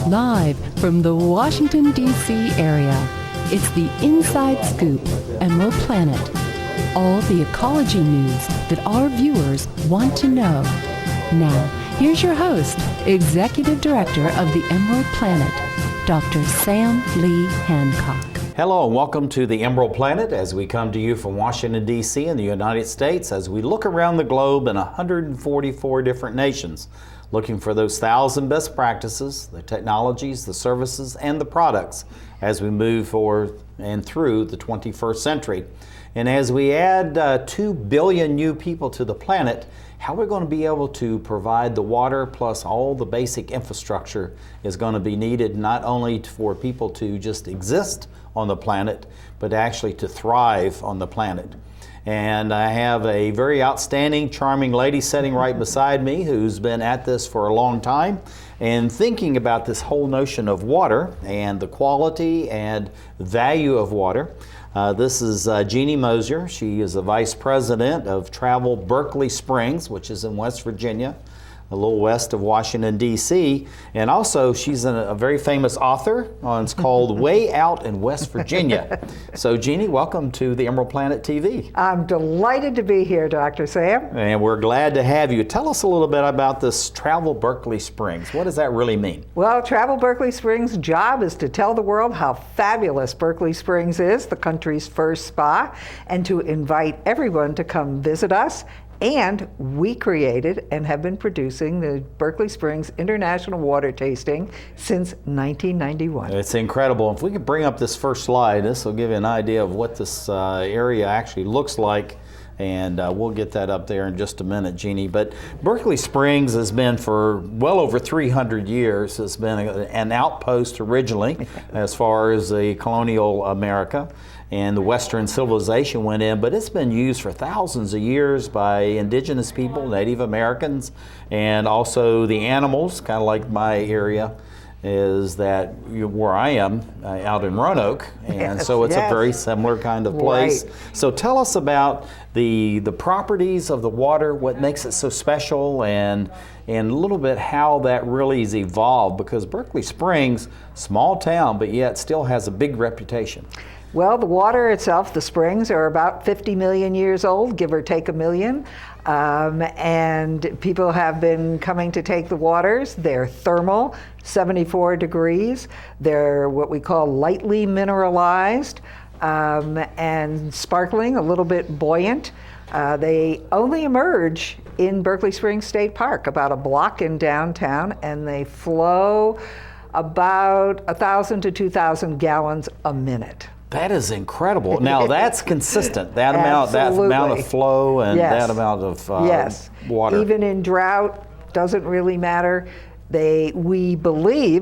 Live from the Washington, D.C. area, it's the Inside Scoop, Emerald Planet. All the ecology news that our viewers want to know. Now, here's your host, Executive Director of the Emerald Planet, Dr. Sam Lee Hancock. Hello and welcome to the Emerald Planet as we come to you from Washington, D.C. in the United States as we look around the globe in 144 different nations, looking for those 1,000 best practices, the technologies, the services, and the products as we move forward and through the 21st century. And as we add 2 billion new people to the planet, how we're going to be able to provide the water plus all the basic infrastructure is going to be needed not only for people to just exist on the planet, but actually to thrive on the planet. And I have a very outstanding, charming lady sitting right beside me who's been at this for a long time and thinking about this whole notion of water and the quality and value of water. This is Jeanne Mozier. She is the Vice President of Travel Berkeley Springs, which is in West Virginia, a little west of Washington, D.C. And also, she's a very famous author. It's called Way Out in West Virginia. So, Jeanne, welcome to the Emerald Planet TV. I'm delighted to be here, Dr. Sam. And we're glad to have you. Tell us a little bit about this Travel Berkeley Springs. What does that really mean? Well, Travel Berkeley Springs' job is to tell the world how fabulous Berkeley Springs is, the country's first spa, and to invite everyone to come visit us. And we created and have been producing the Berkeley Springs International Water Tasting since 1991. It's incredible. If we could bring up this first slide, this will give you an idea of what this area actually looks like. And we'll get that up there in just a minute, Jeanne. But Berkeley Springs has been for well over 300 years. It's been an outpost originally as far as the colonial America. And the Western civilization went in, but it's been used for thousands of years by indigenous people, Native Americans, and also the animals, kind of like my area is that where I am out in Roanoke, and so it's a very similar kind of place. Right. So tell us about the properties of the water, what makes it so special, and a little bit how that really has evolved, because Berkeley Springs, small town, but yet still has a big reputation. Well, the water itself, the springs, are about 50 million years old, give or take a million. And people have been coming to take the waters. They're thermal, 74 degrees. They're what we call lightly mineralized and sparkling, a little bit buoyant. They only emerge in Berkeley Springs State Park, about a block in downtown, and they flow about 1,000 to 2,000 gallons a minute. That is incredible. Now that's consistent. That amount of flow and that amount of water. Even in drought, doesn't really matter. We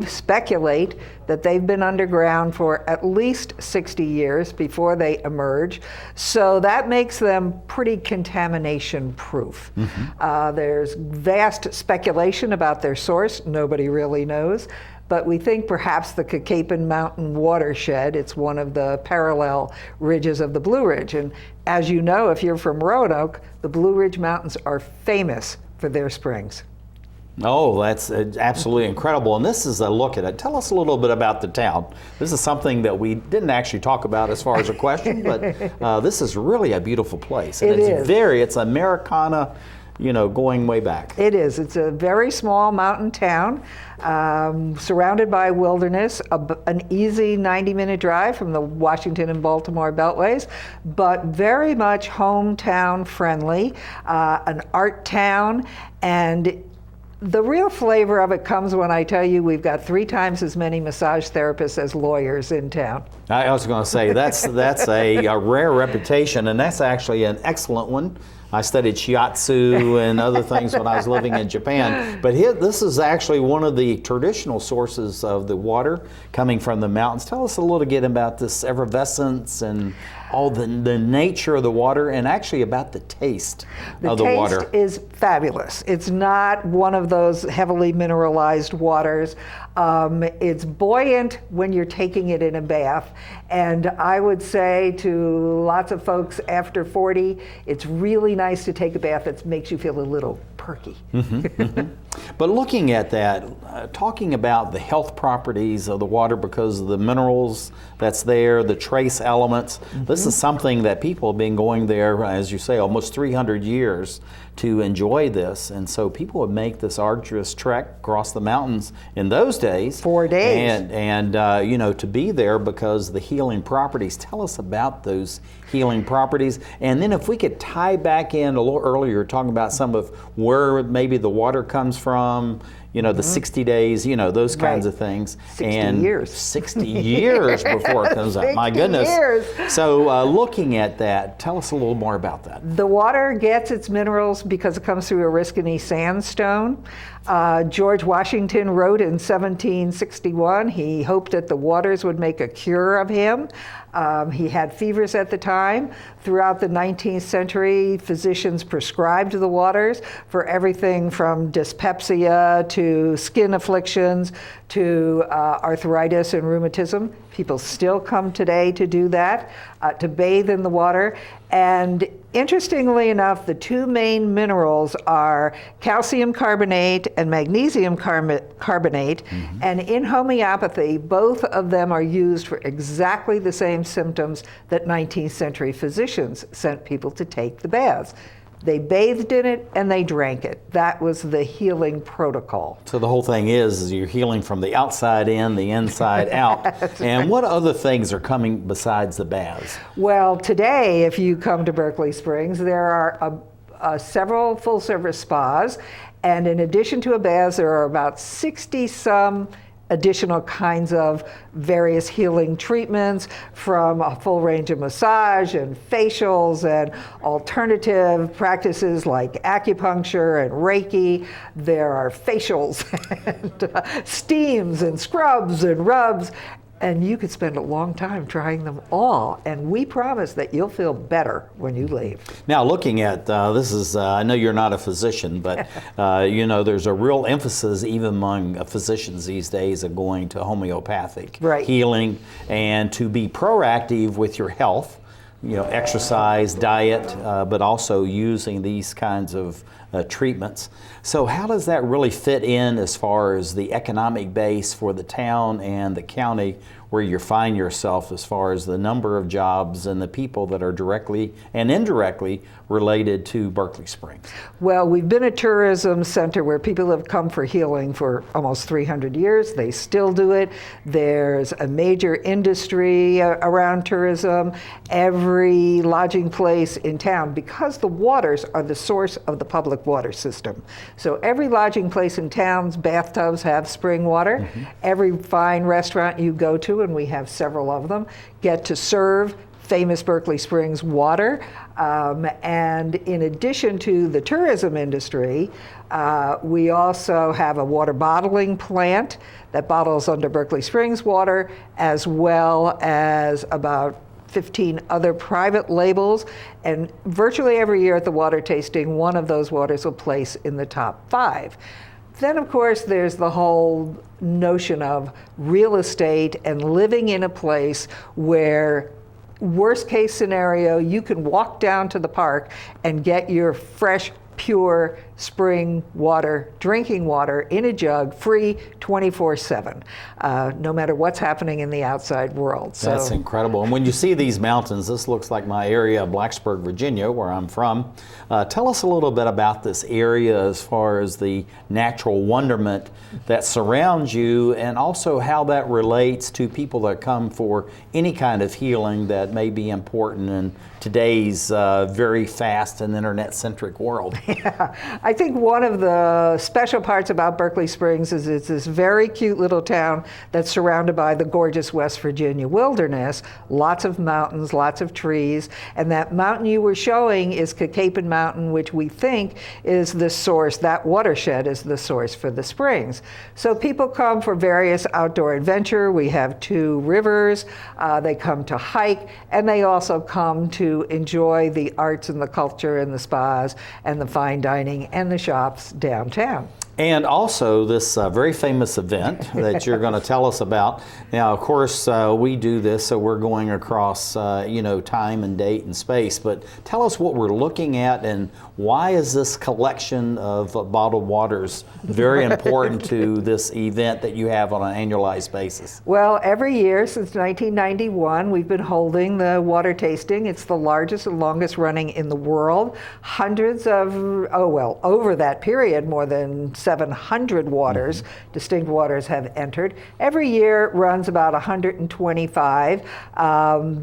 speculate that they've been underground for at least 60 years before they emerge. So that makes them pretty contamination proof. Mm-hmm. There's vast speculation about their source. Nobody really knows. But we think perhaps the Cacapan Mountain watershed, it's one of the parallel ridges of the Blue Ridge. And as you know, if you're from Roanoke, the Blue Ridge Mountains are famous for their springs. Oh, that's absolutely incredible. And this is a look at it. Tell us a little bit about the town. This is something that we didn't actually talk about as far as a question, but this is really a beautiful place. And it's Americana, going way back. It is. It's a very small mountain town, surrounded by wilderness, an easy 90-minute drive from the Washington and Baltimore beltways, but very much hometown friendly, an art town, and the real flavor of it comes when I tell you we've got 3 times as many massage therapists as lawyers in town. I was going to say, that's a rare reputation, and that's actually an excellent one. I studied shiatsu and other things when I was living in Japan. But this is actually one of the traditional sources of the water coming from the mountains. Tell us a little bit about this effervescence and all the nature of the water, and actually about the taste of the water. The taste is fabulous. It's not one of those heavily mineralized waters. It's buoyant when you're taking it in a bath. And I would say to lots of folks after 40, it's really nice to take a bath that makes you feel a little perky. Mm-hmm, mm-hmm. But looking at that, talking about the health properties of the water because of the minerals that's there, the trace elements, this is something that people have been going there, as you say, almost 300 years to enjoy this. And so people would make this arduous trek across the mountains in those days. 4 days. And you know, to be there because the healing properties. Tell us about those healing properties. And then if we could tie back in a little earlier, talking about some of where maybe the water comes from, you know, the 60 days, you know, those kinds of things. 60 and years. 60 years before it comes out. My 60 goodness. years. So looking at that, tell us a little more about that. The water gets its minerals because it comes through Oriskany sandstone. George Washington wrote in 1761, he hoped that the waters would make a cure of him. He had fevers at the time. Throughout the 19th century, physicians prescribed the waters for everything from dyspepsia to skin afflictions to arthritis and rheumatism. People still come today to do that, to bathe in the water. And interestingly enough, the two main minerals are calcium carbonate and magnesium carbonate. And in homeopathy, both of them are used for exactly the same symptoms that 19th century physicians sent people to take the baths. They bathed in it and they drank it. That was the healing protocol. So the whole thing is you're healing from the outside in, the inside out. And what other things are coming besides the baths? Well, today, if you come to Berkeley Springs, there are several full-service spas. And in addition to a bath, there are about 60-some additional kinds of various healing treatments, from a full range of massage and facials and alternative practices like acupuncture and Reiki. There are facials and steams and scrubs and rubs. And you could spend a long time trying them all. And we promise that you'll feel better when you leave. Now, looking at this is, I know you're not a physician, but you know, there's a real emphasis even among physicians these days of going to homeopathic healing and to be proactive with your health. You know, exercise, diet, but also using these kinds of treatments. So how does that really fit in as far as the economic base for the town and the county where you find yourself as far as the number of jobs and the people that are directly and indirectly related to Berkeley Springs? Well, we've been a tourism center where people have come for healing for almost 300 years. They still do it. There's a major industry around tourism. Every lodging place in town, because the waters are the source of the public water system. So every lodging place in town's bathtubs have spring water. Every fine restaurant you go to, and we have several of them, get to serve famous Berkeley Springs water. And in addition to the tourism industry, we also have a water bottling plant that bottles under Berkeley Springs water, as well as about 15 other private labels. And virtually every year at the water tasting, one of those waters will place in the top 5. Then, of course, there's the whole notion of real estate and living in a place where, worst case scenario, you can walk down to the park and get your fresh, pure spring water, drinking water in a jug, free 24/7, no matter what's happening in the outside world. So that's incredible. And when you see these mountains, this looks like my area of Blacksburg, Virginia, where I'm from. Tell us a little bit about this area as far as the natural wonderment that surrounds you, and also how that relates to people that come for any kind of healing that may be important in today's very fast and internet-centric world. Yeah. I think one of the special parts about Berkeley Springs is it's this very cute little town that's surrounded by the gorgeous West Virginia wilderness, lots of mountains, lots of trees, and that mountain you were showing is Kakapen Mountain, which we think is the source, that watershed is the source for the springs. So people come for various outdoor adventure. We have 2 rivers. They come to hike, and they also come to enjoy the arts and the culture and the spas and the fine dining and the shops downtown. And also this very famous event that you're going to tell us about. Now, of course, we do this, so we're going across, time and date and space. But tell us what we're looking at and why is this collection of bottled waters very important to this event that you have on an annualized basis? Well, every year since 1991, we've been holding the water tasting. It's the largest and longest running in the world. Hundreds of, over that period, more than 700 waters, distinct waters have entered. Every year runs about 125.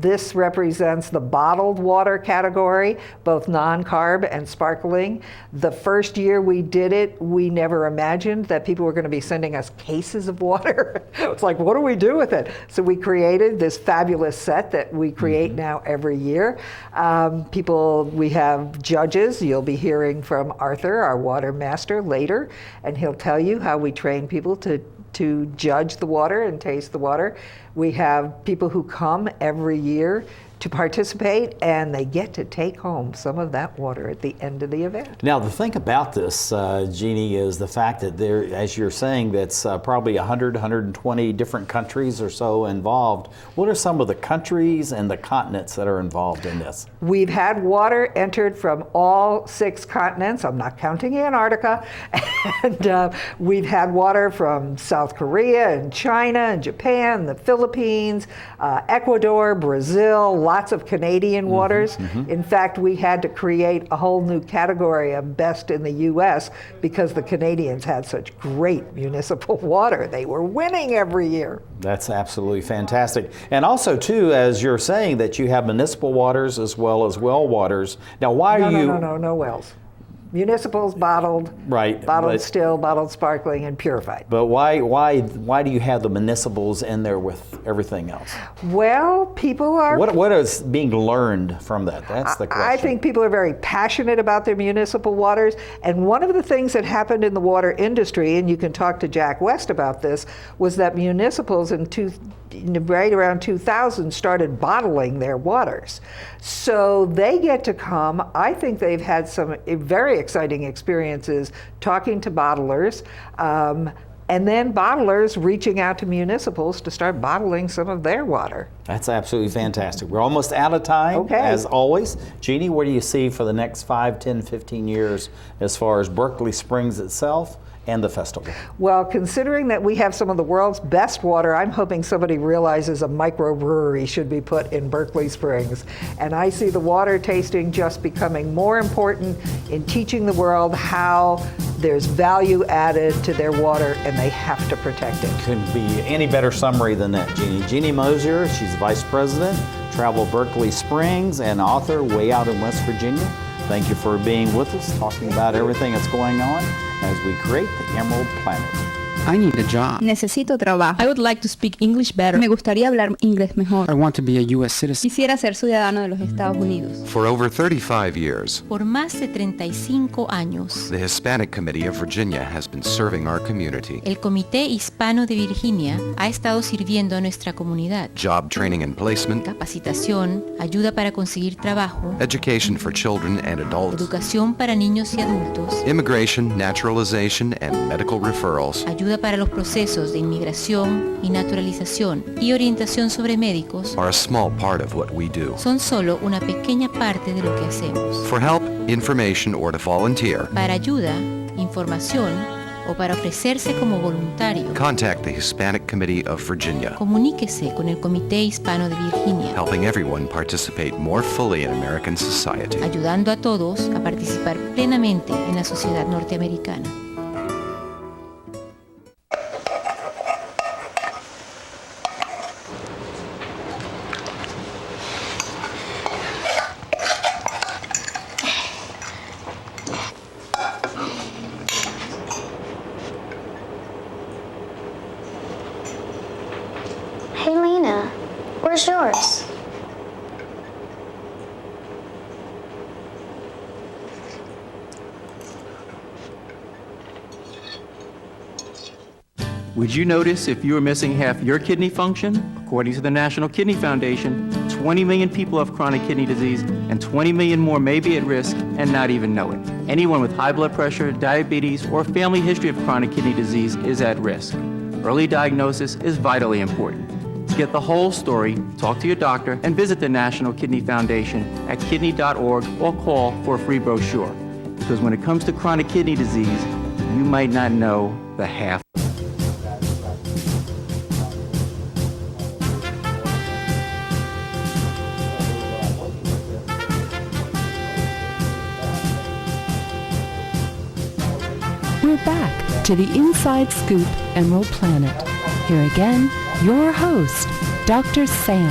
This represents the bottled water category, both non-carb and sparkling. The first year we did it, we never imagined that people were going to be sending us cases of water. It's like, what do we do with it? So we created this fabulous set that we create now every year. We have judges. You'll be hearing from Arthur, our water master, later, and he'll tell you how we train people to judge the water and taste the water. We have people who come every year to participate, and they get to take home some of that water at the end of the event. Now, the thing about this, Jeanne, is the fact that there, as you're saying, that's probably 100, 120 different countries or so involved. What are some of the countries and the continents that are involved in this? We've had water entered from all 6 continents. I'm not counting Antarctica. And we've had water from South Korea and China and Japan, the Philippines, Ecuador, Brazil, lots of Canadian waters. In fact, we had to create a whole new category of best in the U.S. because the Canadians had such great municipal water. They were winning every year. That's absolutely fantastic. And also, too, as you're saying, that you have municipal waters as well as well waters. Now, why are you... No wells. Municipals, bottled, right, bottled still, bottled sparkling, and purified. But why do you have the municipals in there with everything else? Well, people are... What is being learned from that? That's the question. I think people are very passionate about their municipal waters. And one of the things that happened in the water industry, and you can talk to Jack West about this, was that municipals right around 2000 started bottling their waters. So they get to come. I think they've had some very exciting experiences talking to bottlers, and then bottlers reaching out to municipals to start bottling some of their water. That's absolutely fantastic. We're almost out of time, as always. Jeanne, what do you see for the next 5, 10, 15 years as far as Berkeley Springs itself and the festival? Well, considering that we have some of the world's best water, I'm hoping somebody realizes a microbrewery should be put in Berkeley Springs. And I see the water tasting just becoming more important in teaching the world how there's value added to their water and they have to protect it. Couldn't be any better summary than that, Jeanne. Jeanne Mozier, she's Vice President, Travel Berkeley Springs, and author way out in West Virginia. Thank you for being with us, talking about everything that's going on as we create the Emerald Planet. I need a job. Necesito trabajo. I would like to speak English better. Me gustaría hablar inglés mejor. I want to be a U.S. citizen. Quisiera ser ciudadano de los Estados Unidos. For over 35 years, Por más de 35 años, the Hispanic Committee of Virginia has been serving our community. el Comité Hispano de Virginia ha estado sirviendo a nuestra comunidad. Job training and placement, Capacitación, ayuda para conseguir trabajo, education for children and adults, educación para niños y adultos, immigration, naturalization, and medical referrals. ayuda para los procesos de inmigración y naturalización y orientación sobre médicos Are a small part of what we do. son solo una pequeña parte de lo que hacemos. For help, information, or to volunteer, Para ayuda, información o para ofrecerse como voluntario, contact the Hispanic Committee of Virginia, comuníquese con el Comité Hispano de Virginia, helping everyone participate more fully in American society. ayudando a todos a participar plenamente en la sociedad norteamericana. Hey, Lena, where's yours? Would you notice if you were missing half your kidney function? According to the National Kidney Foundation, 20 million people have chronic kidney disease, and 20 million more may be at risk and not even know it. Anyone with high blood pressure, diabetes, or family history of chronic kidney disease is at risk. Early diagnosis is vitally important. To get the whole story, talk to your doctor and visit the National Kidney Foundation at kidney.org or call for a free brochure. Because when it comes to chronic kidney disease, you might not know the half. We're back to the Inside Scoop Emerald Planet. Here again, your host, Dr. Sam.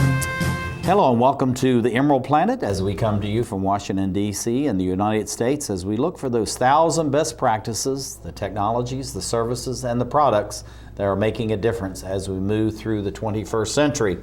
Hello and welcome to the Emerald Planet as we come to you from Washington, D.C. in the United States as we look for those 1,000 best practices, the technologies, the services, and the products that are making a difference as we move through the 21st century.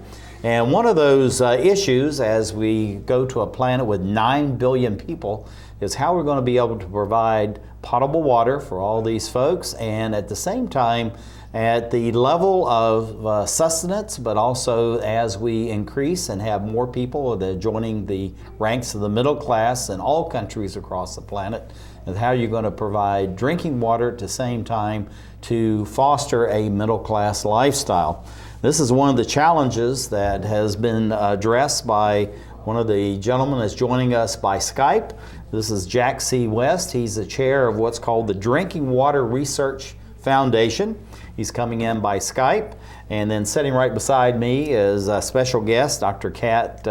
And one of those issues as we go to a planet with 9 billion people is how we're going to be able to provide potable water for all these folks, and at the same time at the level of sustenance, but also as we increase and have more people that are joining the ranks of the middle class in all countries across the planet, and how you're going to provide drinking water at the same time to foster a middle class lifestyle. This is one of the challenges that has been addressed by one of the gentlemen that's joining us by Skype. This is Jack C. West. He's the chair of what's called the Drinking Water Research Foundation. He's coming in by Skype. And then sitting right beside me is a special guest, Dr. Kat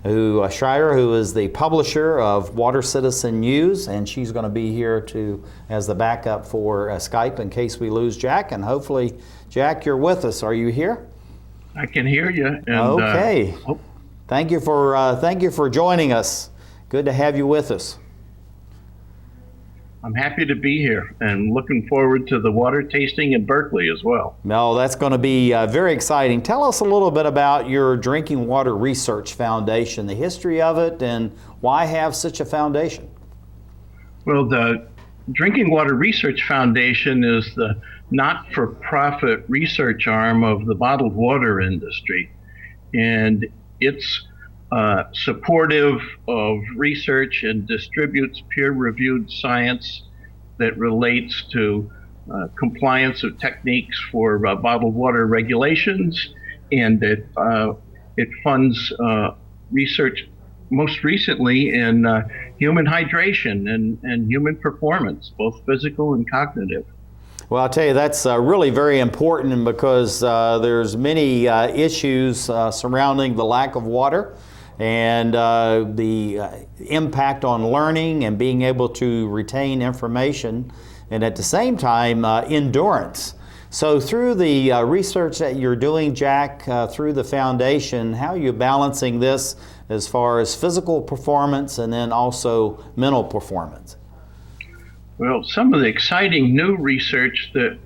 Shrier, who is the publisher of Water Citizen News, and she's going to be here as the backup for Skype in case we lose Jack. And hopefully, Jack, you're with us. Are you here? I can hear you. And, okay. Thank you for joining us. Good to have you with us. I'm happy to be here and looking forward to the water tasting in Berkeley as well. No, that's going to be very exciting. Tell us a little bit about your Drinking Water Research Foundation, the history of it, and why have such a foundation? Well, the Drinking Water Research Foundation is the not-for-profit research arm of the bottled water industry, and it's supportive of research and distributes peer-reviewed science that relates to compliance of techniques for bottled water regulations, and that it funds research most recently in human hydration and human performance, both physical and cognitive. Well, I'll tell you, that's really very important because there's many issues surrounding the lack of water and the impact on learning and being able to retain information, and at the same time, endurance. So through the research that you're doing, Jack, through the foundation, how are you balancing this as far as physical performance and then also mental performance? Well, some of the exciting new research that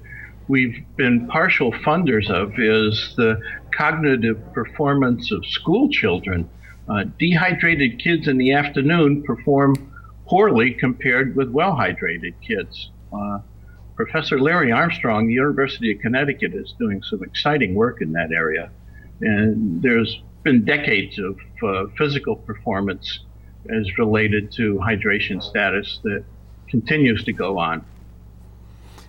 we've been partial funders of is the cognitive performance of school children. Dehydrated kids in the afternoon perform poorly compared with well-hydrated kids. Professor Larry Armstrong, the University of Connecticut, is doing some exciting work in that area. And there's been decades of physical performance as related to hydration status that continues to go on.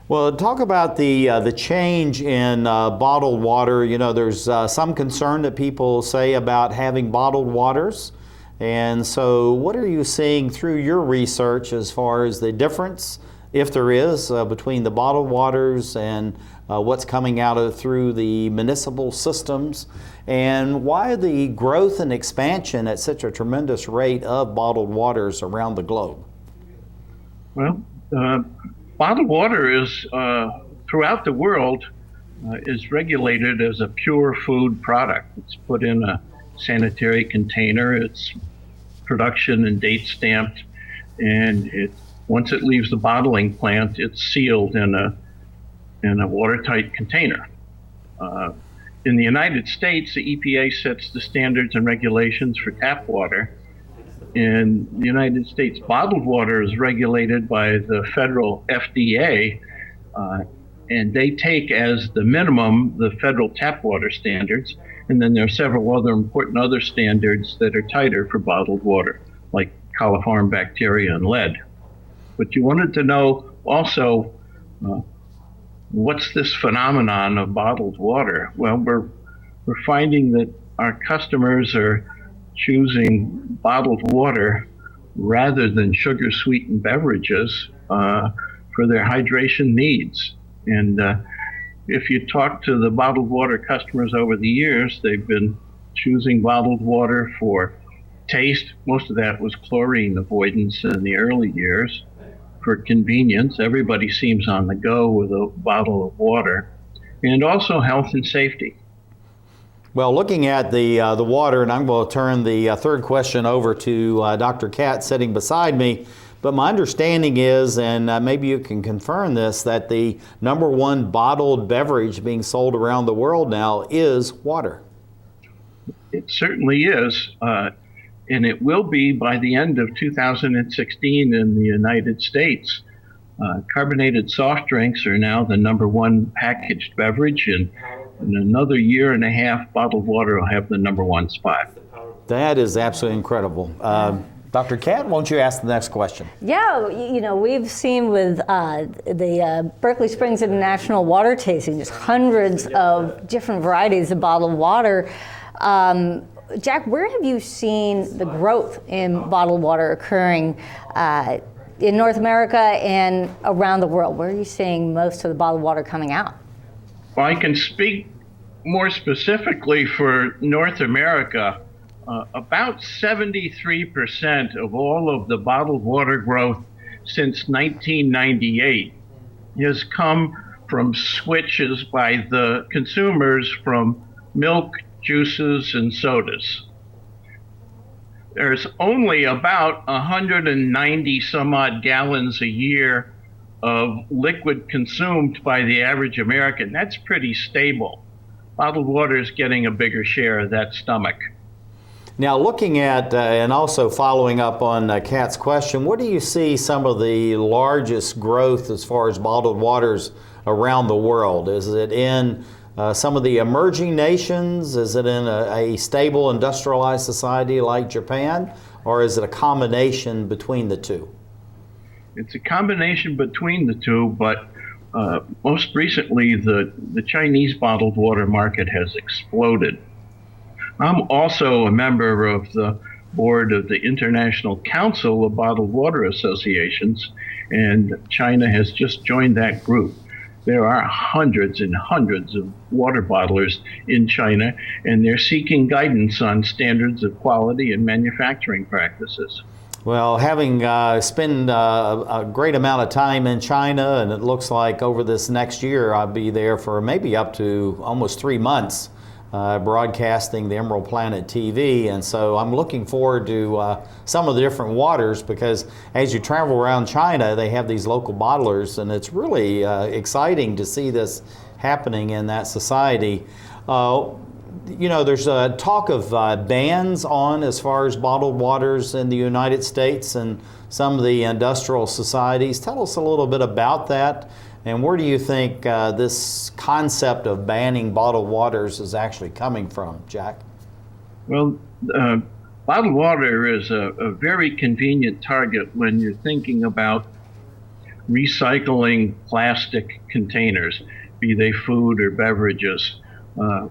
Well, talk about the change in bottled water. You know, there's some concern that people say about having bottled waters. And so what are you seeing through your research as far as the difference, if there is, between the bottled waters and what's coming out through the municipal systems? And why the growth and expansion at such a tremendous rate of bottled waters around the globe? Well, bottled water is, throughout the world, is regulated as a pure food product. It's put in a sanitary container, it's production and date stamped, and once it leaves the bottling plant, it's sealed in a watertight container. In the United States, the EPA sets the standards and regulations for tap water. In the United States, bottled water is regulated by the federal FDA, and they take as the minimum the federal tap water standards, and then there are several other important other standards that are tighter for bottled water, like coliform bacteria and lead. But you wanted to know also, what's this phenomenon of bottled water? Well, we're finding that our customers are choosing bottled water rather than sugar-sweetened beverages for their hydration needs. And if you talk to the bottled water customers over the years, they've been choosing bottled water for taste. Most of that was chlorine avoidance in the early years. For convenience, everybody seems on the go with a bottle of water, and also health and safety. Well, looking at the water, and I'm going to turn the third question over to Dr. Katz sitting beside me, but my understanding is, and maybe you can confirm this, that the #1 bottled beverage being sold around the world now is water. It certainly is. And it will be by the end of 2016 in the United States. Carbonated soft drinks are now the #1 packaged beverage, and in another year and a half, bottled water will have the #1 spot. That is absolutely incredible. Dr. Kat, why don't you ask the next question? Yeah, you know, we've seen with the Berkeley Springs International Water Tasting, just hundreds of different varieties of bottled water. Jack, where have you seen the growth in bottled water occurring in North America and around the world? Where are you seeing most of the bottled water coming out? Well, I can speak more specifically for North America. About 73% of all of the bottled water growth since 1998 has come from switches by the consumers from milk, juices, and sodas. There's only about 190 some odd gallons a year of liquid consumed by the average American. That's pretty stable. Bottled water is getting a bigger share of that stomach. Now, looking at and also following up on Kat's question, what do you see some of the largest growth as far as bottled waters around the world? Is it in some of the emerging nations? Is it in a stable industrialized society like Japan? Or is it a combination between the two? It's a combination between the two, but most recently the Chinese bottled water market has exploded. I'm also a member of the board of the International Council of Bottled Water Associations, and China has just joined that group. There are hundreds and hundreds of water bottlers in China, and they're seeking guidance on standards of quality and manufacturing practices. Well, having spent a great amount of time in China, and it looks like over this next year I'll be there for maybe up to almost 3 months broadcasting the Emerald Planet TV, and so I'm looking forward to some of the different waters, because as you travel around China they have these local bottlers, and it's really exciting to see this happening in that society. You know, there's a talk of bans on as far as bottled waters in the United States and some of the industrial societies. Tell us a little bit about that, and where do you think this concept of banning bottled waters is actually coming from, Jack? Well, bottled water is a very convenient target when you're thinking about recycling plastic containers, be they food or beverages.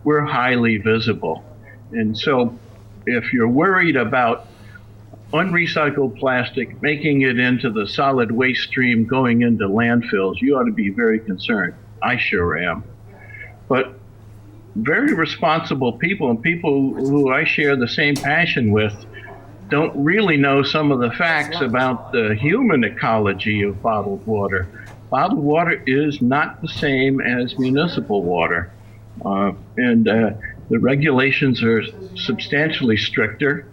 We're highly visible. And so if you're worried about unrecycled plastic making it into the solid waste stream going into landfills, you ought to be very concerned. I sure am. But very responsible people, and people who I share the same passion with, don't really know some of the facts about the human ecology of bottled water. Bottled water is not the same as municipal water. And the regulations are substantially stricter.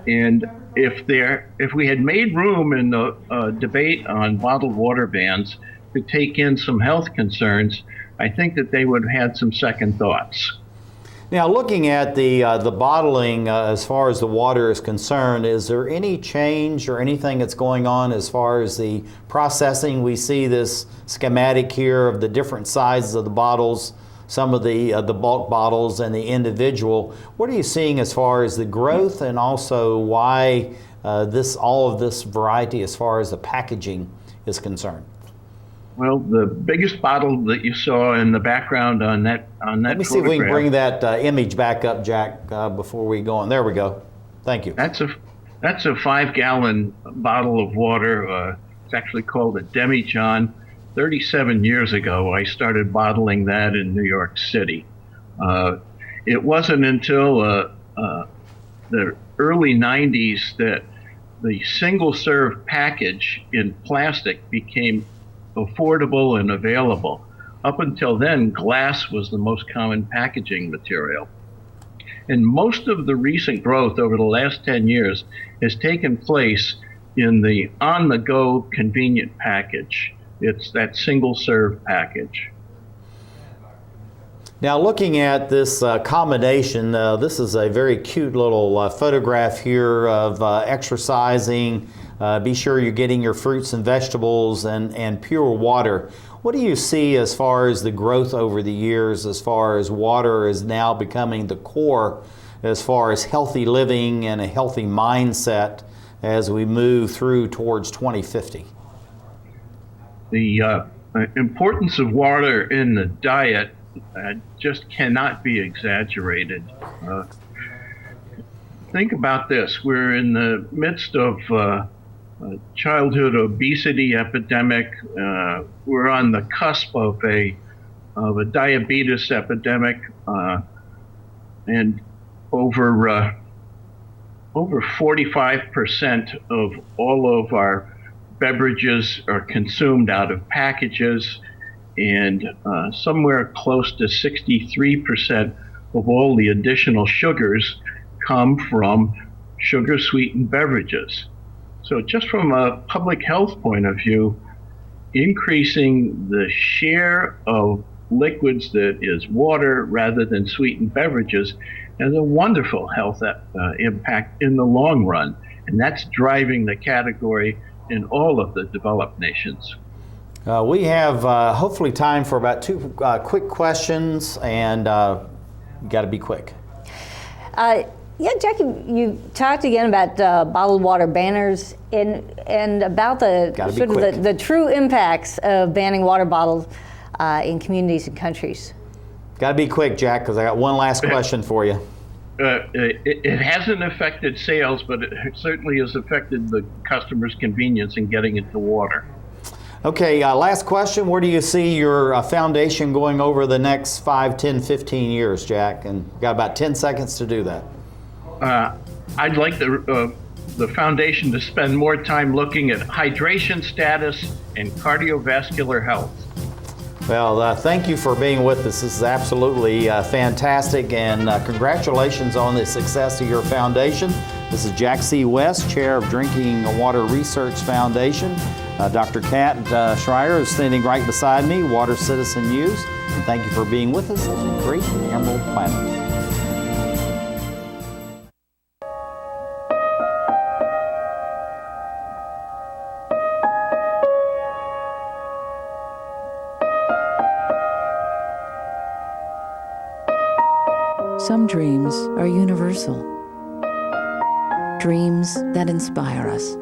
And if we had made room in the debate on bottled water bans to take in some health concerns, I think that they would have had some second thoughts. Now, looking at the bottling as far as the water is concerned, is there any change or anything that's going on as far as the processing? We see this schematic here of the different sizes of the bottles, some of the bulk bottles and the individual. What are you seeing as far as the growth, and also why all of this variety as far as the packaging is concerned? Well, the biggest bottle that you saw in the background on that Let me see if we can bring that image back up, Jack, before we go on. There we go. Thank you. That's a 5-gallon bottle of water. It's actually called a demi-john. 37 years ago, I started bottling that in New York City. It wasn't until the early 90s that the single-serve package in plastic became affordable and available. Up until then, glass was the most common packaging material. And most of the recent growth over the last 10 years has taken place in the on-the-go convenient package. It's that single-serve package. Now, looking at this combination, this is a very cute little photograph here of exercising. Be sure you're getting your fruits and vegetables and pure water. What do you see as far as the growth over the years, as far as water is now becoming the core, as far as healthy living and a healthy mindset as we move through towards 2050? The importance of water in the diet just cannot be exaggerated. Think about this. We're in the midst of a childhood obesity epidemic. We're on the cusp of a diabetes epidemic, and over 45% of all of our beverages are consumed out of packages, and somewhere close to 63% of all the additional sugars come from sugar-sweetened beverages. So just from a public health point of view, increasing the share of liquids that is water rather than sweetened beverages has a wonderful health impact in the long run. And that's driving the category in all of the developed nations. We have hopefully time for about two quick questions, and you got to be quick. Yeah, Jackie, you talked again about bottled water banners and about the true impacts of banning water bottles in communities and countries. Got to be quick, Jack, because I got one last question for you. It hasn't affected sales, but it certainly has affected the customer's convenience in getting into water. Okay, last question. Where do you see your foundation going over the next 5, 10, 15 years, Jack? And got about 10 seconds to do that. I'd like the foundation to spend more time looking at hydration status and cardiovascular health. Well, thank you for being with us. This is absolutely fantastic, and congratulations on the success of your foundation. This is Jack C. West, Chair of Drinking Water Research Foundation. Dr. Kat Shrier is standing right beside me, Water Citizen News, and thank you for being with us as we create the Emerald Planet. Some dreams are universal, dreams that inspire us.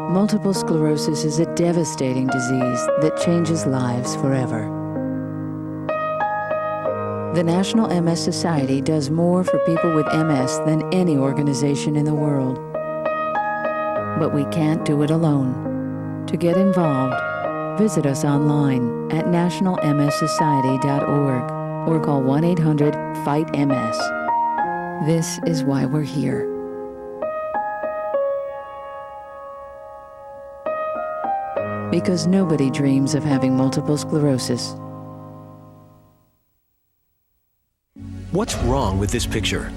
Multiple sclerosis is a devastating disease that changes lives forever. The National MS Society does more for people with MS than any organization in the world. But we can't do it alone. To get involved, visit us online at nationalmssociety.org. or call 1-800-FIGHT-MS. This is why we're here. Because nobody dreams of having multiple sclerosis. What's wrong with this picture?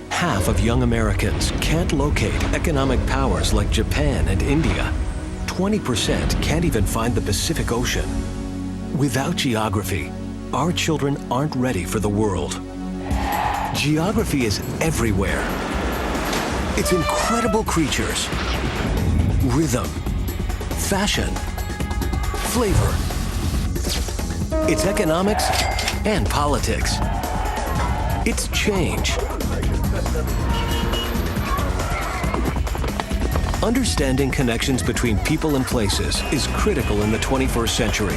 Half of young Americans can't locate economic powers like Japan and India. 20% can't even find the Pacific Ocean. Without geography, our children aren't ready for the world. Geography is everywhere. It's incredible creatures, rhythm, fashion, flavor. It's economics and politics. It's change. Understanding connections between people and places is critical in the 21st century.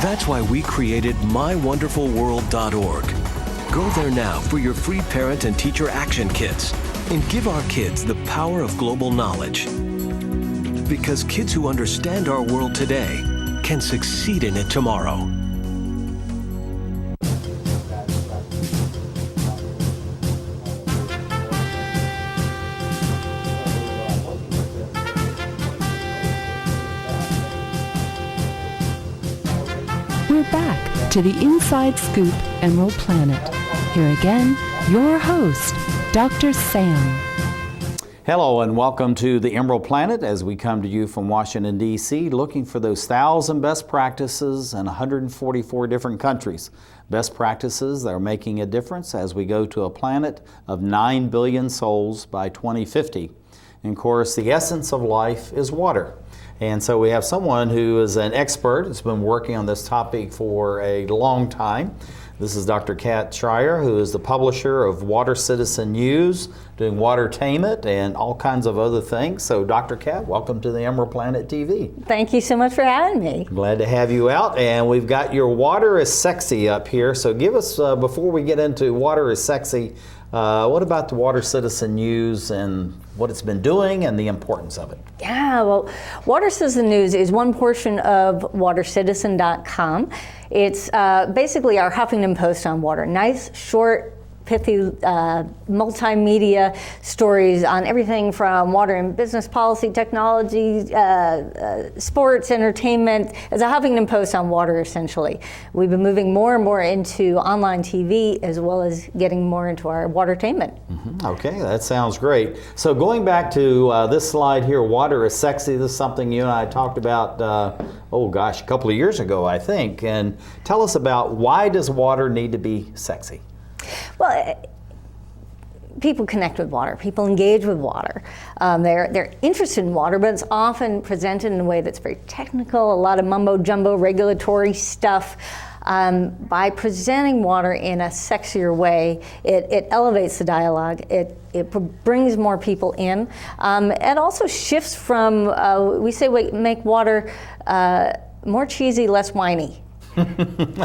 That's why we created mywonderfulworld.org. Go there now for your free parent and teacher action kits and give our kids the power of global knowledge. Because kids who understand our world today can succeed in it tomorrow. We're back to the Inside Scoop Emerald Planet. Here again, your host, Dr. Sam. Hello and welcome to the Emerald Planet as we come to you from Washington, D.C., looking for those 1,000 best practices in 144 different countries. Best practices that are making a difference as we go to a planet of 9 billion souls by 2050. And of course, the essence of life is water. And so we have someone who is an expert who's been working on this topic for a long time. This is Dr. Kat Shrier, who is the publisher of Water Citizen News, doing WaterTainment and all kinds of other things. So Dr. Kat, welcome to the Emerald Planet TV. Thank you so much for having me. Glad to have you out. And we've got your Water is Sexy up here. So give us, before we get into Water is Sexy, what about the Water Citizen News and what it's been doing and the importance of it? Yeah, well, Water Citizen News is one portion of WaterCitizen.com. It's basically our Huffington Post on water. Nice, short, pithy multimedia stories on everything from water and business policy, technology, sports, entertainment. It's a Huffington Post on water, essentially. We've been moving more and more into online TV as well as getting more into our WaterTainment. Mm-hmm. Okay, that sounds great. So going back to this slide here, Water is Sexy. This is something you and I talked about, a couple of years ago, I think. And tell us about why does water need to be sexy? Well, people connect with water. People engage with water. They're interested in water, but it's often presented in a way that's very technical, a lot of mumbo-jumbo regulatory stuff. By presenting water in a sexier way, it elevates the dialogue. It brings more people in. It also shifts from, make water more cheesy, less whiny.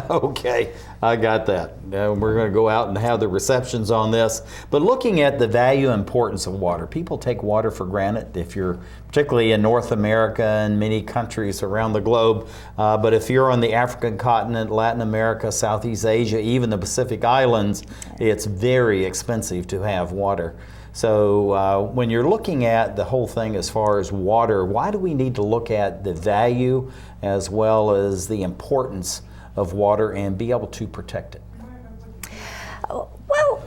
Okay, I got that. We're going to go out and have the receptions on this. But looking at the value and importance of water, people take water for granted if you're particularly in North America and many countries around the globe. But if you're on the African continent, Latin America, Southeast Asia, even the Pacific Islands, it's very expensive to have water. So when you're looking at the whole thing as far as water, why do we need to look at the value as well as the importance of water and be able to protect it? Well,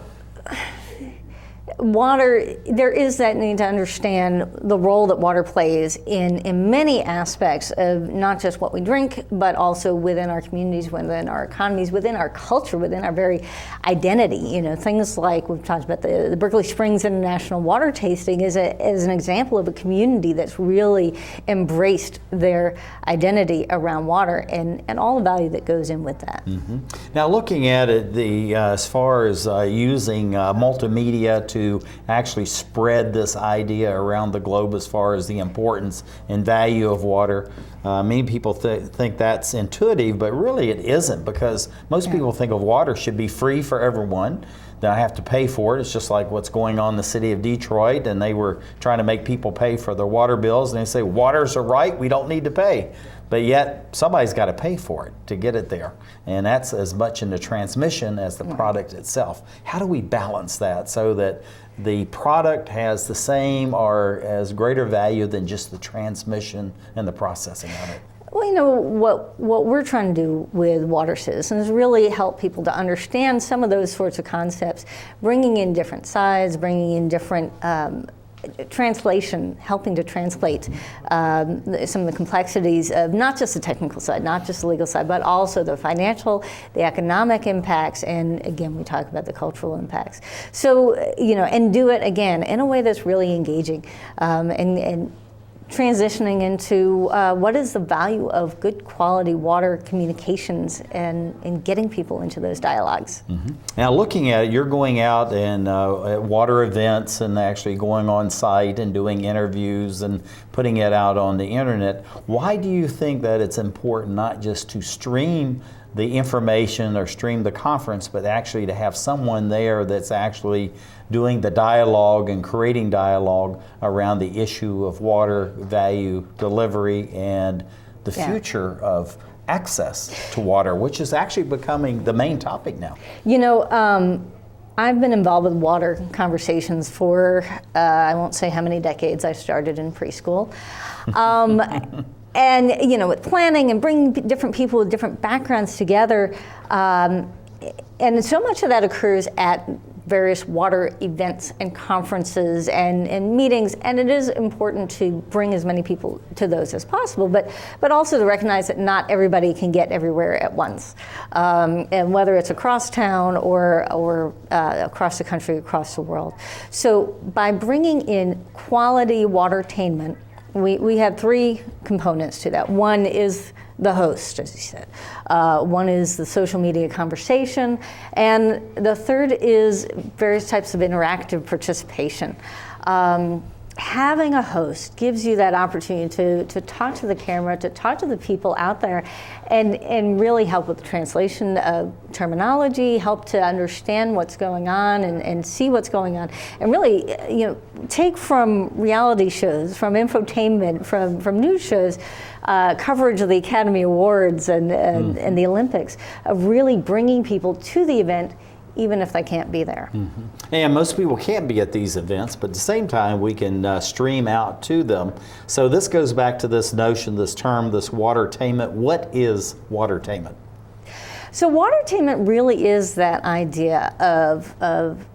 water, there is that need to understand the role that water plays in many aspects of not just what we drink, but also within our communities, within our economies, within our culture, within our very identity. You know, things like we've talked about the Berkeley Springs International Water Tasting is an example of a community that's really embraced their identity around water and all the value that goes in with that. Mm-hmm. Now, looking at it, as far as using multimedia to actually spread this idea around the globe as far as the importance and value of water. Many people think that's intuitive, but really it isn't, because most people think of water should be free for everyone. Then I have to pay for it. It's just like what's going on in the city of Detroit, and they were trying to make people pay for their water bills, and they say, water's a right, we don't need to pay. But yet, somebody's got to pay for it to get it there. And that's as much in the transmission as the product itself. How do we balance that so that the product has the same or as greater value than just the transmission and the processing of it? Well, you know, what we're trying to do with Water Citizens is really help people to understand some of those sorts of concepts, bringing in different sides, bringing in different translation, helping to translate some of the complexities of not just the technical side, not just the legal side, but also the financial, the economic impacts, and again, we talk about the cultural impacts. So, you know, and do it again in a way that's really engaging and transitioning into what is the value of good quality water communications and getting people into those dialogues. Now looking at it, you're going out and at water events and actually going on site and doing interviews and putting it out on the internet. Why do you think that it's important not just to stream the information or stream the conference, but actually to have someone there that's actually doing the dialogue and creating dialogue around the issue of water value delivery and the future of access to water, which is actually becoming the main topic now? You know, I've been involved with water conversations for, I won't say how many decades. I started in preschool. And, you know, with planning and bringing different people with different backgrounds together, and so much of that occurs at various water events and conferences and meetings, and it is important to bring as many people to those as possible, but also to recognize that not everybody can get everywhere at once, and whether it's across town or across the country, across the world. So by bringing in quality watertainment, we have three components to that. One is the host, as you said. One is the social media conversation. And the third is various types of interactive participation. Having a host gives you that opportunity to talk to the camera, to talk to the people out there, and really help with the translation of terminology, help to understand what's going on and see what's going on, and really, you know, take from reality shows, from infotainment, from news shows, coverage of the Academy Awards and the Olympics, of really bringing people to the event even if they can't be there. And most people can't be at these events, but at the same time we can stream out to them. So this goes back to this notion, this term, this watertainment. What is watertainment? So watertainment really is that idea of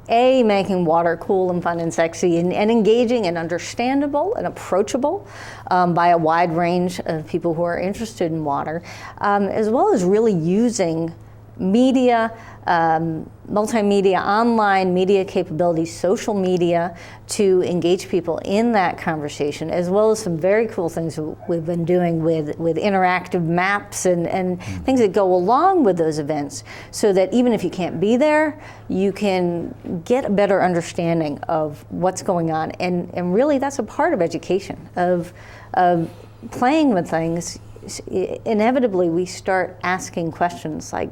making water cool and fun and sexy and engaging and understandable and approachable by a wide range of people who are interested in water, as well as really using media, multimedia, online media capabilities, social media to engage people in that conversation, as well as some very cool things we've been doing with interactive maps and things that go along with those events, so that even if you can't be there, you can get a better understanding of what's going on. And really that's a part of education, of playing with things. Inevitably we start asking questions like,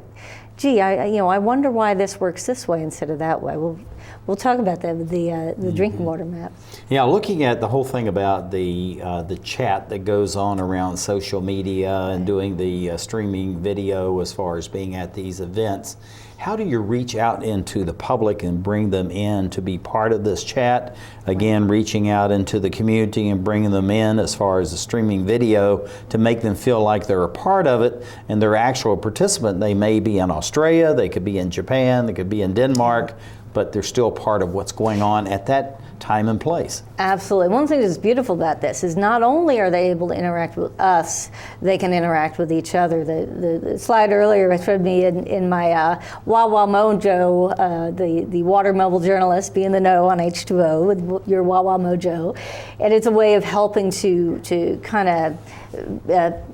gee, I wonder why this works this way instead of that way. We'll talk about that with the drinking water map. Yeah, looking at the whole thing about the chat that goes on around social media and doing the streaming video as far as being at these events, how do you reach out into the public and bring them in to be part of this chat? Again, reaching out into the community and bringing them in as far as the streaming video to make them feel like they're a part of it and they're actual participant. They may be in Australia, they could be in Japan, they could be in Denmark, but they're still part of what's going on at that time and place. Absolutely. One thing that's beautiful about this is not only are they able to interact with us, they can interact with each other. The slide earlier showed me in my Wawa Mojo, the water mobile journalist, be in the know on H2O with your Wawa Mojo. And it's a way of helping to kind of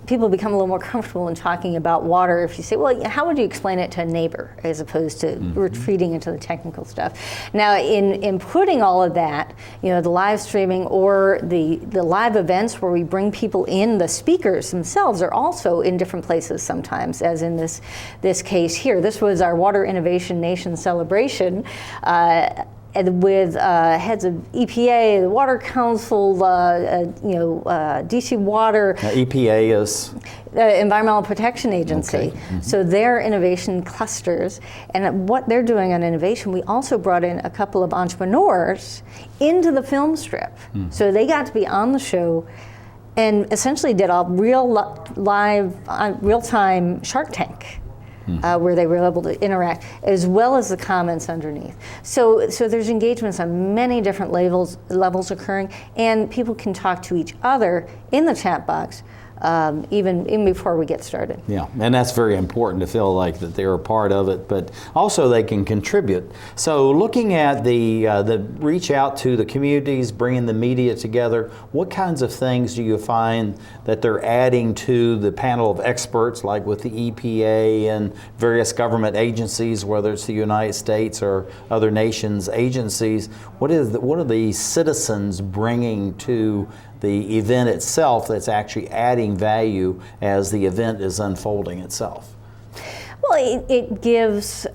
people become a little more comfortable in talking about water. If you say, well, how would you explain it to a neighbor, as opposed to retreating into the technical stuff. Now, in putting all of that, you know, the live streaming or the live events where we bring people in, the speakers themselves are also in different places sometimes, as in this case here. This was our Water Innovation Nation celebration. And with heads of EPA, the Water Council, DC Water. EPA is? Environmental Protection Agency. Okay. So their innovation clusters, and what they're doing on innovation, we also brought in a couple of entrepreneurs into the film strip. So they got to be on the show and essentially did a real-time Shark Tank. Where they were able to interact, as well as the comments underneath. So there's engagements on many different levels occurring, and people can talk to each other in the chat box even before we get started. Yeah, and that's very important to feel like that they're a part of it, but also they can contribute. So looking at the reach out to the communities, bringing the media together, what kinds of things do you find that they're adding to the panel of experts, like with the EPA and various government agencies, whether it's the United States or other nations' agencies? What are the citizens bringing to the event itself that's actually adding value as the event is unfolding itself? Well, it gives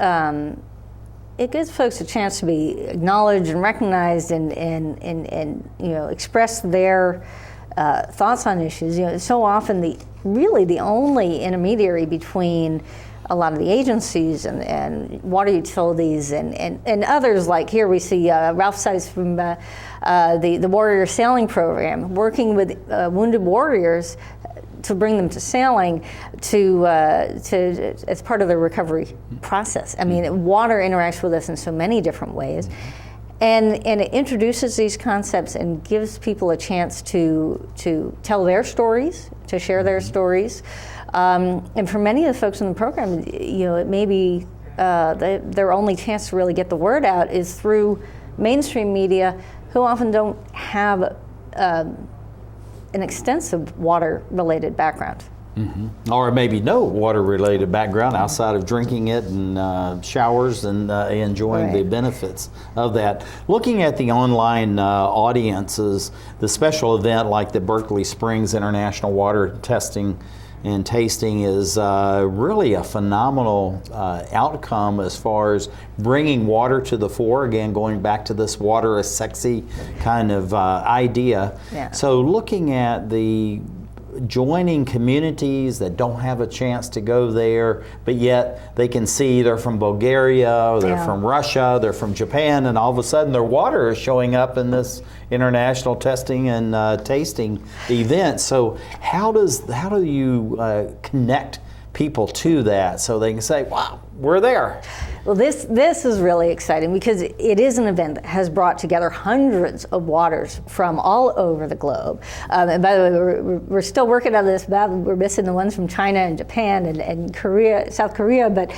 folks a chance to be acknowledged and recognized and express their thoughts on issues. So often the only intermediary between a lot of the agencies and water utilities and others, like here we see Ralph Seiss from the Warrior Sailing Program, working with wounded warriors to bring them to sailing to as part of the recovery process. I mean, water interacts with us in so many different ways. And it introduces these concepts and gives people a chance to tell their stories, to share their stories. And for many of the folks in the program, it may be their only chance to really get the word out is through mainstream media, who often don't have an extensive water-related background. Mm-hmm. Or maybe no water-related background outside of drinking it and showers and enjoying the benefits of that. Looking at the online audiences, the special event like the Berkeley Springs International Water Testing and Tasting is really a phenomenal outcome as far as bringing water to the fore. Again, going back to this water is sexy kind of idea. Yeah. So looking at the joining communities that don't have a chance to go there, but yet they can see they're from Bulgaria, or they're from Russia, they're from Japan, and all of a sudden their water is showing up in this international testing and tasting event. So how do you connect people to that so they can say, wow, we're there? Well, this is really exciting because it is an event that has brought together hundreds of waters from all over the globe. And by the way, we're still working on this battle. We're missing the ones from China and Japan and Korea, South Korea, but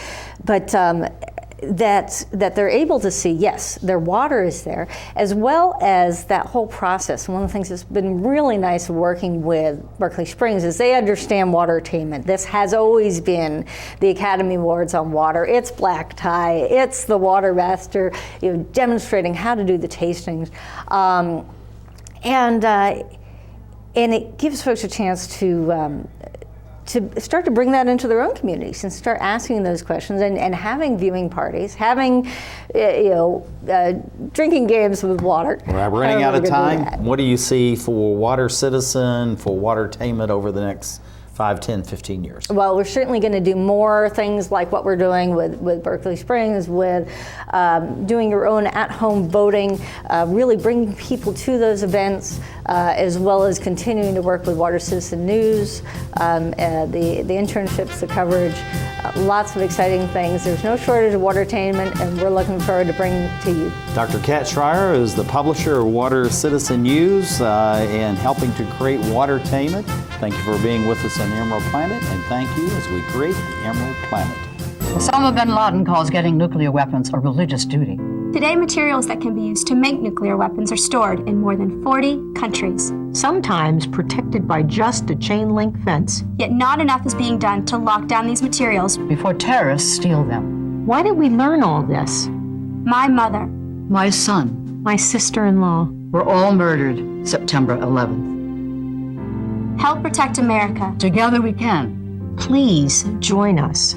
that they're able to see, yes, their water is there, as well as that whole process. One of the things that's been really nice working with Berkeley Springs is they understand WaterTainment. This has always been the Academy Awards on water. It's black tie, it's the water master, demonstrating how to do the tastings. And it gives folks a chance to start to bring that into their own communities and start asking those questions and having viewing parties, having drinking games with water. We're running out of time. What do you see for Water Citizen, for WaterTainment over the next 5, 10, 15 years? Well, we're certainly going to do more things like what we're doing with Berkeley Springs, with doing your own at-home voting, really bringing people to those events, as well as continuing to work with Water Citizen News, the internships, the coverage, lots of exciting things. There's no shortage of WaterTainment, and we're looking forward to bringing it to you. Dr. Kat Shrier is the publisher of Water Citizen News and helping to create WaterTainment. Thank you for being with us on the Emerald Planet, and thank you as we create the Emerald Planet. Osama bin Laden calls getting nuclear weapons a religious duty. Today, materials that can be used to make nuclear weapons are stored in more than 40 countries. Sometimes protected by just a chain link fence. Yet not enough is being done to lock down these materials before terrorists steal them. Why did we learn all this? My mother. My son. My sister-in-law. Were all murdered September 11th. Help protect America. Together we can. Please join us.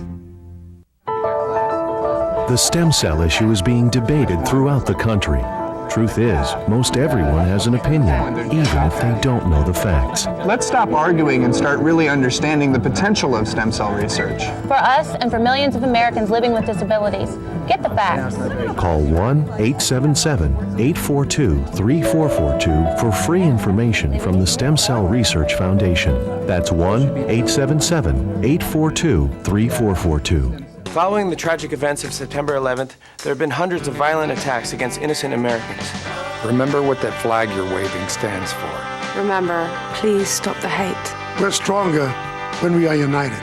The stem cell issue is being debated throughout the country. Truth is, most everyone has an opinion, even if they don't know the facts. Let's stop arguing and start really understanding the potential of stem cell research. For us and for millions of Americans living with disabilities, get the facts. Call 1-877-842-3442 for free information from the Stem Cell Research Foundation. That's 1-877-842-3442. Following the tragic events of September 11th, there have been hundreds of violent attacks against innocent Americans. Remember what that flag you're waving stands for. Remember, please stop the hate. We're stronger when we are united.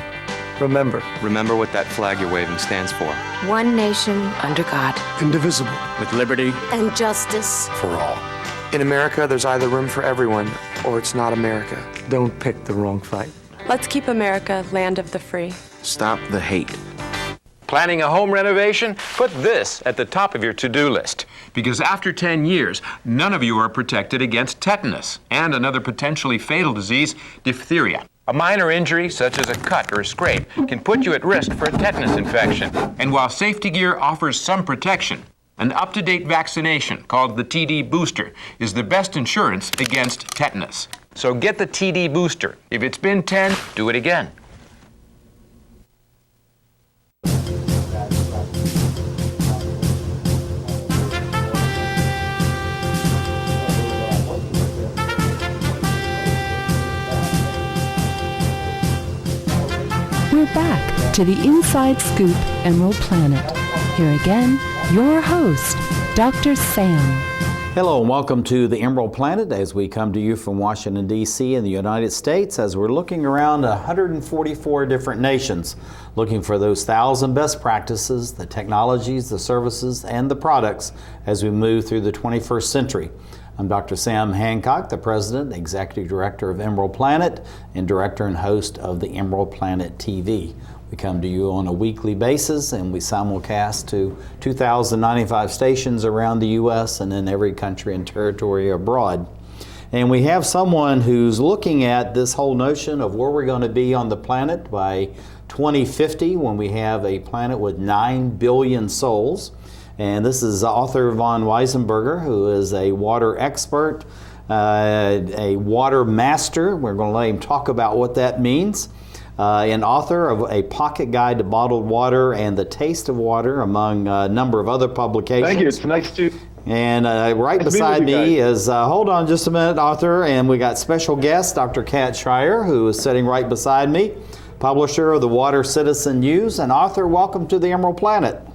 Remember what that flag you're waving stands for. One nation under God. Indivisible. With liberty And justice. for all. In America, there's either room for everyone, or it's not America. Don't pick the wrong fight. Let's keep America land of the free. Stop the hate. Planning a home renovation? Put this at the top of your to-do list. Because after 10 years, none of you are protected against tetanus and another potentially fatal disease, diphtheria. A minor injury, such as a cut or a scrape, can put you at risk for a tetanus infection. And while safety gear offers some protection, an up-to-date vaccination called the TD booster is the best insurance against tetanus. So get the TD booster. If it's been 10, do it again. We're back to the Inside Scoop Emerald Planet. Here again, your host, Dr. Sam. Hello and welcome to the Emerald Planet as we come to you from Washington, D.C. in the United States as we're looking around 144 different nations, looking for those 1,000 best practices, the technologies, the services, and the products as we move through the 21st century. I'm Dr. Sam Hancock, the President, Executive Director of Emerald Planet, and Director and host of the Emerald Planet TV. We come to you on a weekly basis and we simulcast to 2,095 stations around the U.S. and in every country and territory abroad. And we have someone who's looking at this whole notion of where we're going to be on the planet by 2050 when we have a planet with 9 billion souls. And this is author von Wiesenberger, who is a water expert, a water master. We're going to let him talk about what that means. And author of A Pocket Guide to Bottled Water and The Taste of Water, among a number of other publications. Thank you. It's nice to... And right beside me is, hold on just a minute, author, and we got special guest, Dr. Kat Shrier, who is sitting right beside me, publisher of the Water Citizen News, and author. Welcome to the Emerald Planet.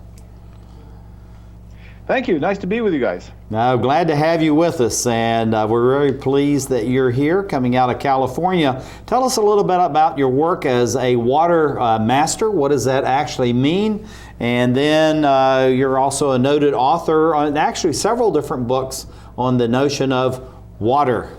Thank you. Nice to be with you guys. Now, glad to have you with us, and we're very pleased that you're here coming out of California. Tell us a little bit about your work as a water master. What does that actually mean? And then you're also a noted author on actually several different books on the notion of water.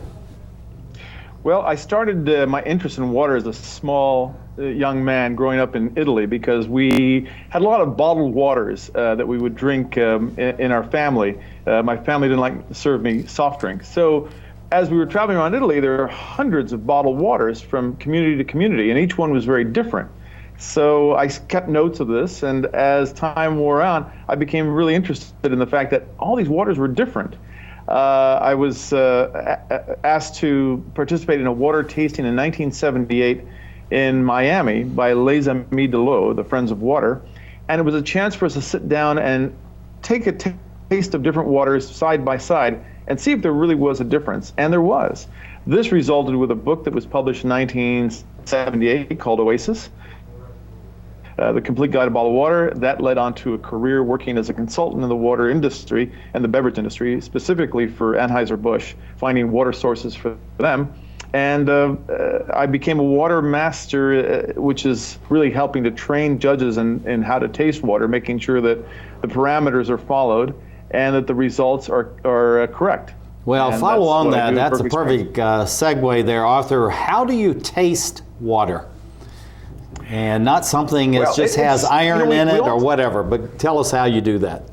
Well, I started my interest in water as a small young man growing up in Italy because we had a lot of bottled waters that we would drink in our family. My family didn't like to serve me soft drinks. So as we were traveling around Italy, there are hundreds of bottled waters from community to community, and each one was very different. So I kept notes of this, and as time wore on, I became really interested in the fact that all these waters were different. I was asked to participate in a water tasting in 1978 in Miami by Les Amis de l'Eau, the Friends of Water, and it was a chance for us to sit down and take a taste of different waters side by side and see if there really was a difference, and there was. This resulted with a book that was published in 1978 called Oasis, The Complete Guide to Bottled Water. That led on to a career working as a consultant in the water industry and the beverage industry, specifically for Anheuser-Busch, finding water sources for them. And I became a water master, which is really helping to train judges in how to taste water, making sure that the parameters are followed and that the results are correct. Well, and follow on that. That's a Berkeley perfect segue there, Arthur. How do you taste water? And not something that just has iron in it or whatever, but tell us how you do that.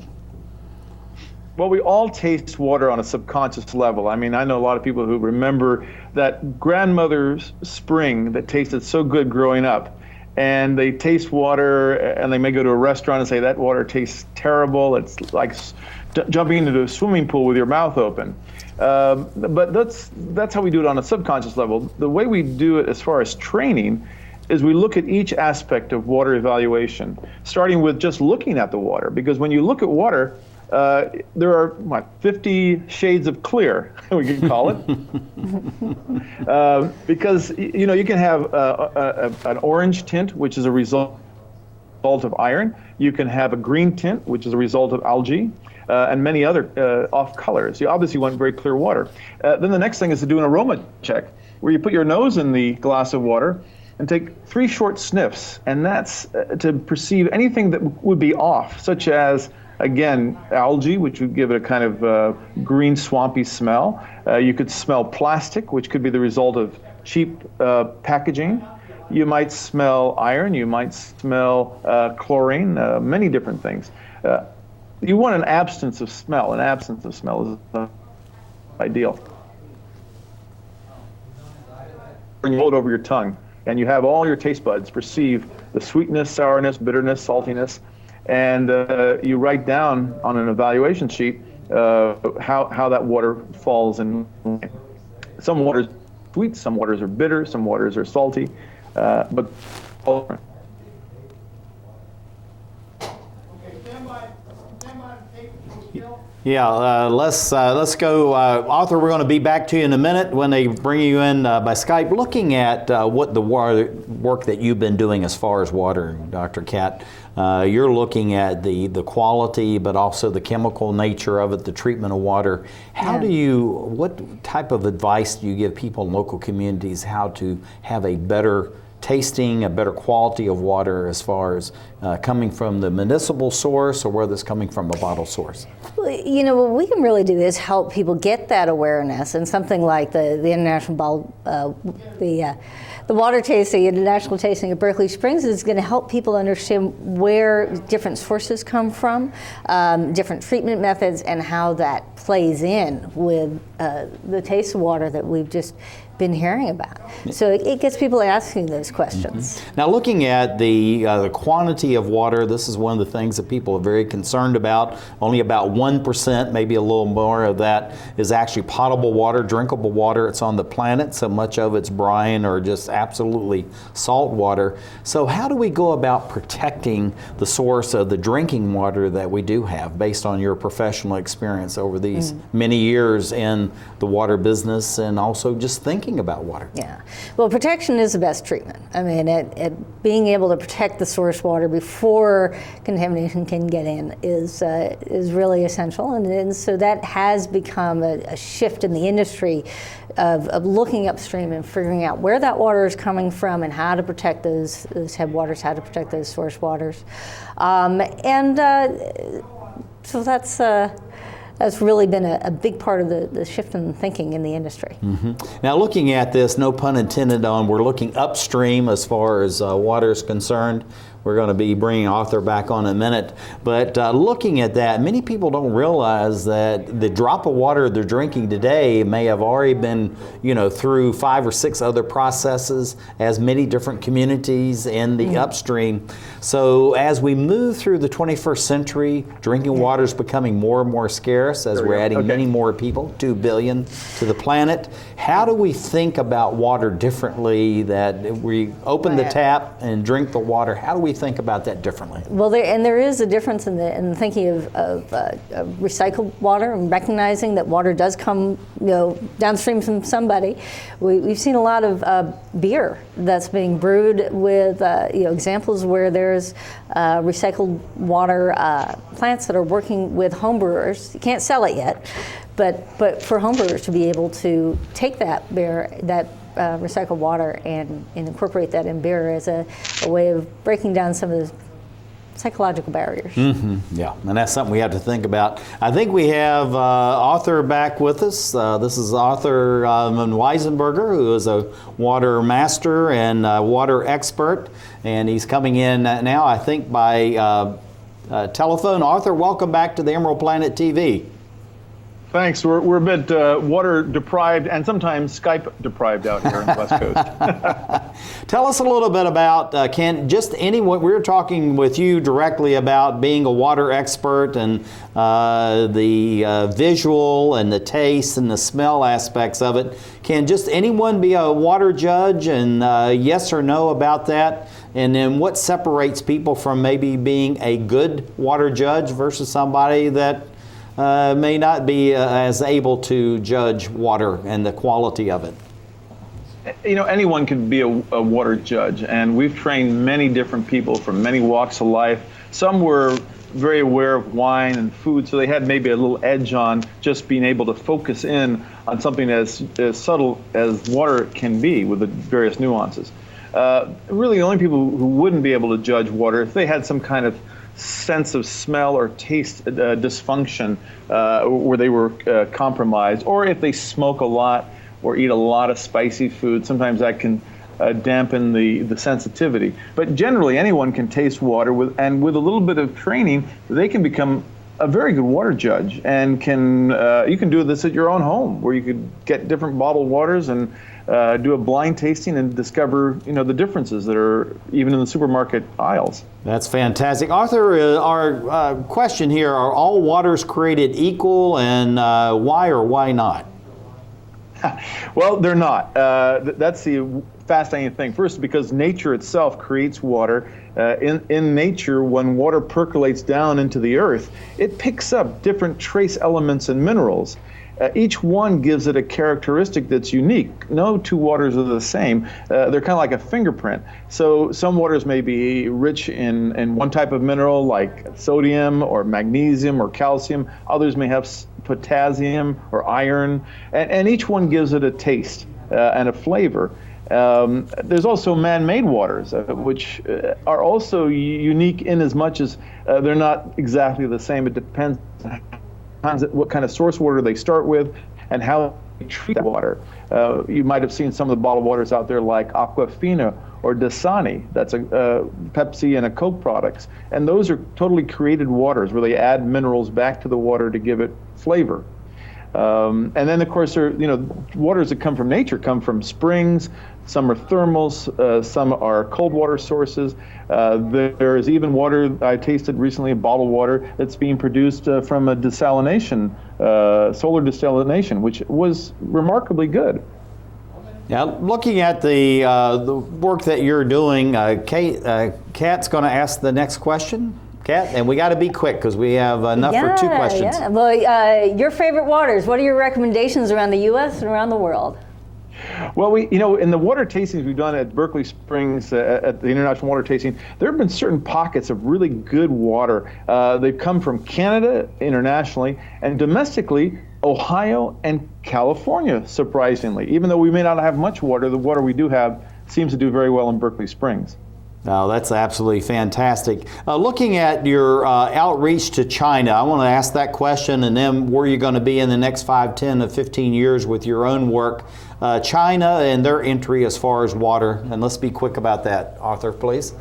Well, we all taste water on a subconscious level. I mean, I know a lot of people who remember that grandmother's spring that tasted so good growing up, and they taste water and they may go to a restaurant and say, that water tastes terrible. It's like jumping into a swimming pool with your mouth open. But that's how we do it on a subconscious level. The way we do it as far as training is we look at each aspect of water evaluation, starting with just looking at the water. Because when you look at water, there are 50 shades of clear, we can call it, because you can have an orange tint, which is a result of iron. You can have a green tint, which is a result of algae, and many other off colors. You obviously want very clear water. Then the next thing is to do an aroma check. where you put your nose in the glass of water and take 3 short sniffs, and that's to perceive anything that would be off, such as, again, algae, which would give it a kind of green, swampy smell. You could smell plastic, which could be the result of cheap packaging. You might smell iron, you might smell chlorine, many different things. You want an absence of smell. An absence of smell is ideal. You hold it over your tongue, and you have all your taste buds perceive the sweetness, sourness, bitterness, saltiness, and you write down on an evaluation sheet how that water falls in. Some waters are sweet, some waters are bitter, some waters are salty, but all different. Yeah, let's go. Arthur, we're going to be back to you in a minute when they bring you in by Skype. Looking at what the work that you've been doing as far as water, Dr. Catt, you're looking at the quality, but also the chemical nature of it, the treatment of water. What type of advice do you give people in local communities how to have a better tasting, a better quality of water as far as coming from the municipal source or whether it's coming from a bottled source? Well, you know, what we can really do is help people get that awareness, and something like the international the water tasting, international tasting at Berkeley Springs is going to help people understand where different sources come from, different treatment methods, and how that plays in with the taste of water that we've just been hearing about. So it gets people asking those questions. Mm-hmm. Now, looking at the quantity of water, this is one of the things that people are very concerned about. Only about 1%, maybe a little more of that, is actually potable water, drinkable water. It's on the planet. So much of it's brine or just absolutely salt water. So how do we go about protecting the source of the drinking water that we do have, based on your professional experience over these many years in the water business and also just thinking about water? Yeah, well, protection is the best treatment. I mean, at being able to protect the source water before contamination can get in is really essential, and so that has become a shift in the industry of looking upstream and figuring out where that water is coming from and how to protect those headwaters, how to protect those source waters, so that's really been a big part of the shift in thinking in the industry. Mm-hmm. Now, looking at this, no pun intended we're looking upstream as far as water is concerned. We're going to be bringing Arthur back on in a minute. But looking at that, many people don't realize that the drop of water they're drinking today may have already been, through 5 or 6 other processes, as many different communities in the upstream. So as we move through the 21st century, drinking water is becoming more and more scarce as we're adding many more people, 2 billion to the planet. How do we think about water differently, that we open the tap and drink the water? How do we think about that differently? Well, there is a difference in the thinking of recycled water, and recognizing that water does come downstream from somebody. We've seen a lot of beer that's being brewed with examples where there's recycled water plants that are working with home brewers. You can't sell it yet, but for home brewers to be able to take that beer, that recycled water, and incorporate that in beer as a way of breaking down some of the psychological barriers. Mm-hmm. Yeah, and that's something we have to think about. I think we have Arthur back with us. This is Arthur Wiesenberger, who is a water master and water expert, and he's coming in now, I think, by telephone. Arthur, welcome back to the Emerald Planet TV. Thanks. We're a bit water deprived and sometimes Skype deprived out here on the West Coast. Tell us a little bit about, we're talking with you directly about being a water expert and the visual and the taste and the smell aspects of it. Can just anyone be a water judge, and yes or no about that? And then what separates people from maybe being a good water judge versus somebody that may not be as able to judge water and the quality of it? Anyone can be a water judge, and we've trained many different people from many walks of life. Some were very aware of wine and food, so they had maybe a little edge on just being able to focus in on something as subtle as water can be with the various nuances. Really, the only people who wouldn't be able to judge water if they had some kind of sense of smell or taste dysfunction where they were compromised, or if they smoke a lot or eat a lot of spicy food. Sometimes that can dampen the sensitivity. But generally, anyone can taste water, and with a little bit of training, they can become a very good water judge, and you can do this at your own home, where you could get different bottled waters and do a blind tasting and discover the differences that are even in the supermarket aisles. That's fantastic. Arthur, our question here, are all waters created equal, and why or why not? Well, they're not. That's the fascinating thing. First, because nature itself creates water. In nature, when water percolates down into the earth, it picks up different trace elements and minerals. Each one gives it a characteristic that's unique. No two waters are the same. They're kind of like a fingerprint. So some waters may be rich in one type of mineral, like sodium or magnesium or calcium. Others may have potassium or iron, and each one gives it a taste and a flavor. There's also man-made waters, which are also unique in as much as they're not exactly the same. It depends on what kind of source water they start with and how they treat that water. You might have seen some of the bottled waters out there like Aquafina or Dasani. That's a Pepsi and a Coke products. And those are totally created waters where they add minerals back to the water to give it flavor. And then, of course, waters that come from nature come from springs. Some are thermals, some are cold water sources. There is even water I tasted recently, bottled water, that's being produced from a desalination, solar desalination, which was remarkably good. Now, looking at the work that you're doing, Kat's going to ask the next question. Kat, and we got to be quick because we have enough for two questions. Yeah. Well, your favorite waters, what are your recommendations around the U.S. and around the world? Well, in the water tastings we've done at Berkeley Springs, at the International Water Tasting, there have been certain pockets of really good water. They've come from Canada internationally, and domestically, Ohio and California, surprisingly. Even though we may not have much water, the water we do have seems to do very well in Berkeley Springs. No, that's absolutely fantastic. Looking at your outreach to China, I want to ask that question, and then where you're going to be in the next 5, 10, or 15 years with your own work. China and their entry as far as water, and let's be quick about that. Arthur, please.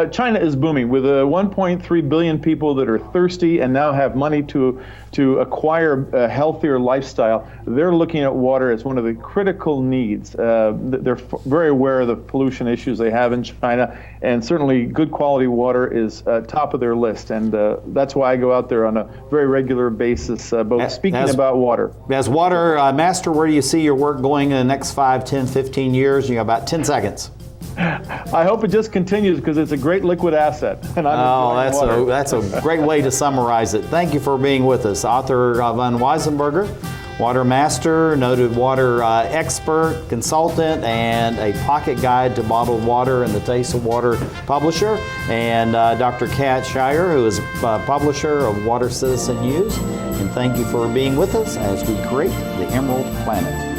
China is booming with 1.3 billion people that are thirsty and now have money to acquire a healthier lifestyle. They're looking at water as one of the critical needs. They're very aware of the pollution issues they have in China, and certainly good quality water is top of their list. And that's why I go out there on a very regular basis, speaking about water. As water master, where do you see your work going in the next 5, 10, 15 years? You got about 10 seconds. I hope it just continues because it's a great liquid asset. And that's a great way to summarize it. Thank you for being with us. Arthur von Wiesenberger, water master, noted water expert, consultant, and a pocket guide to bottled water and the Taste of Water publisher, and Dr. Kat Shrier, who is publisher of Water Citizen News. And thank you for being with us as we create the Emerald Planet.